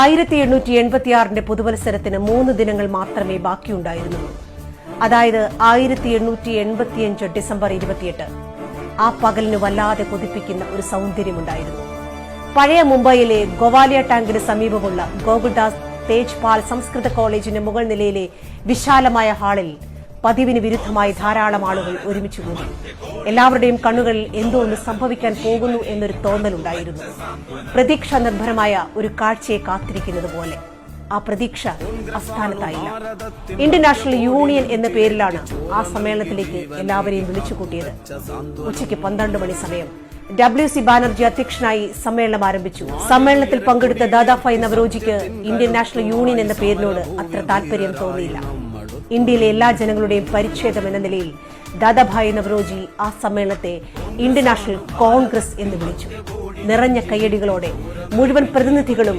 1886 പൊതുമത്സരത്തിന് 3 ദിനങ്ങൾ മാത്രമേ ബാക്കിയുണ്ടായിരുന്നുള്ളൂ. അതായത് 1885 ഡിസംബർ 28. ആ പകലിന് വല്ലാതെ കൊതിപ്പിക്കുന്ന ഒരു സൗന്ദര്യമുണ്ടായിരുന്നു. പഴയ മുംബൈയിലെ ഗോവാലിയ ടാങ്കിന് സമീപമുള്ള ഗോകുൽദാസ് തേജ്പാൽ സംസ്കൃത കോളേജിന്റെ മുകൾ നിലയിലെ വിശാലമായ ഹാളിൽ പതിവിന് വിരുദ്ധമായി ധാരാളം ആളുകൾ ഒരുമിച്ചുകൂടി. എല്ലാവരുടെയും കണ്ണുകളിൽ എന്തോ ഒന്ന് സംഭവിക്കാൻ പോകുന്നു എന്നൊരു തോന്നലുണ്ടായിരുന്നു. പ്രതീക്ഷ നിർഭരമായ ഒരു കാഴ്ചയെ കാത്തിരിക്കുന്നത് പോലെ. ആ പ്രതീക്ഷ അസ്ഥാനത്തായില്ല. ഇന്ത്യൻ നാഷണൽ യൂണിയൻ എന്ന പേരിലാണ് ആ സമ്മേളനത്തിലേക്ക് എല്ലാവരെയും വിളിച്ചുകൂട്ടിയത്. ഉച്ചയ്ക്ക് 12 മണി സമയം WC ബാനർജി അധ്യക്ഷനായി സമ്മേളനം ആരംഭിച്ചു. സമ്മേളനത്തിൽ പങ്കെടുത്ത ദാദാഭായ് നവറോജിക്ക് ഇന്ത്യൻ നാഷണൽ യൂണിയൻ എന്ന പേരിനോട് അത്ര താല്പര്യം തോന്നിയില്ല. ഇന്ത്യയിലെ എല്ലാ ജനങ്ങളുടെയും പരിച്ഛേദം എന്ന നിലയിൽ ദാദാഭായ് നവറോജി ആ സമ്മേളനത്തെ ഇന്ത്യൻ നാഷണൽ കോൺഗ്രസ് എന്ന് വിളിച്ചു. നിറഞ്ഞ കയ്യടികളോടെ മുഴുവൻ പ്രതിനിധികളും